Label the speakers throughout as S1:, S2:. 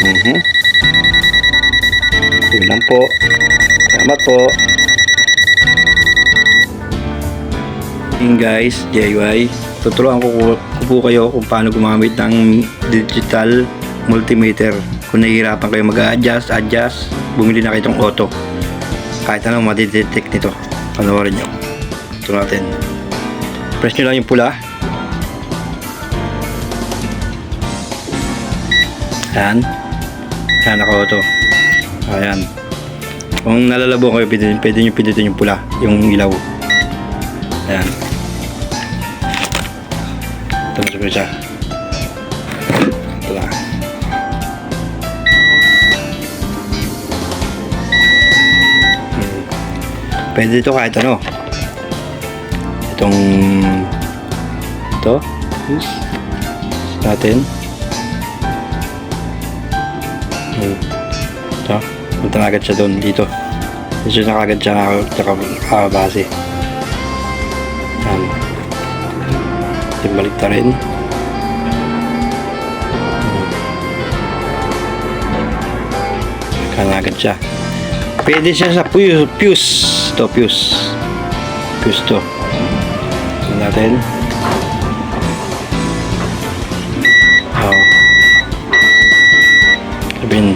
S1: Yun lang po. Salamat po. Yun guys, JY. Tuturuan ko po kayo kung paano gumamit ng digital multimeter. Kung nahihirapan kayo mag-adjust, bumili na kayo itong auto. Kahit anong madidetect nito. Panoorin nyo. Ito natin. Press nyo lang yung pula. Ayan. Ayan, naka-auto. Ayan. Kung nalalabo kayo, pwede nyo pindutin yung pula, yung ilaw. Ayan. Ito na siya. Ito na. Pwede ito kahit ano. Itong ito. Yes. Natin. Ito. Punta na agad siya doon dito. Dito na agad siya nakabase. Yan. Balik ta rin. Kaya agad siya. Pwede siya sa fuse. Ito, fuse. Fuse to. Tignan natin. Oh. Sabihin,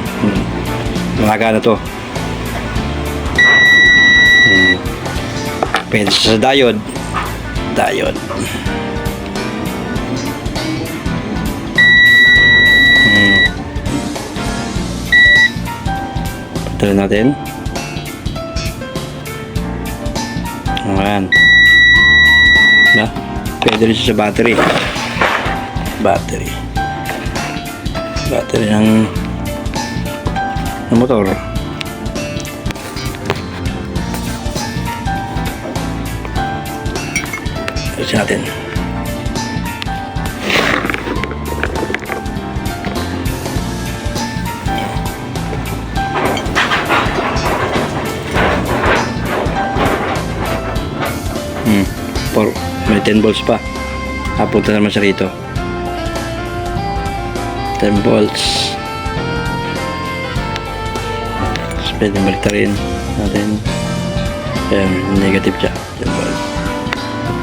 S1: malaga na to. Pwede siya sa diode. Diode. Patuloy natin. Ayan. Diba? Pwede rin siya sa battery. Battery ng motor. Ayos natin. May 10 volts pa. Napunta naman siya rito. 10 volts. So, pwede balik rin natin. Ayan, negative siya. 10 volts.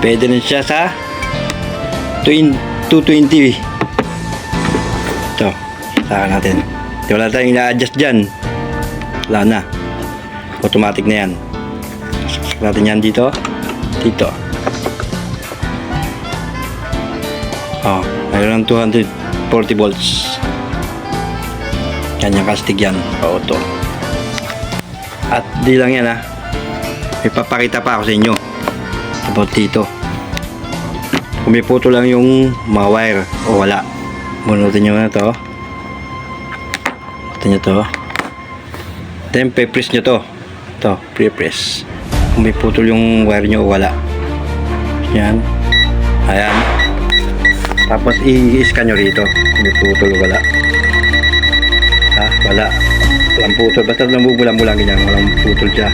S1: Pwede rin siya sa 220. Ito. Saka natin. Wala tayong ina-adjust dyan. Wala na. Automatic na yan. Saka natin yan dito. Dito. Oh, mayroon ng 240 volts. Kanyang kastig yan. Auto. At di lang yan ha. May papakita pa ako sa inyo about dito. Kung may puto lang yung mga wire o wala. Bunutin nyo na to. Bunutin nyo to. Then pre-press nyo to. Ito, pre-press. Kung may putol yung wire nyo o wala. Yan. Ayan. Tapos i-scan nyo rito kung may putol o wala. Ha? Wala. Walang putol. Basta nabubulang-bulang ganyan. Walang putol siya.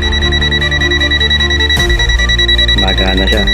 S1: Magana siya.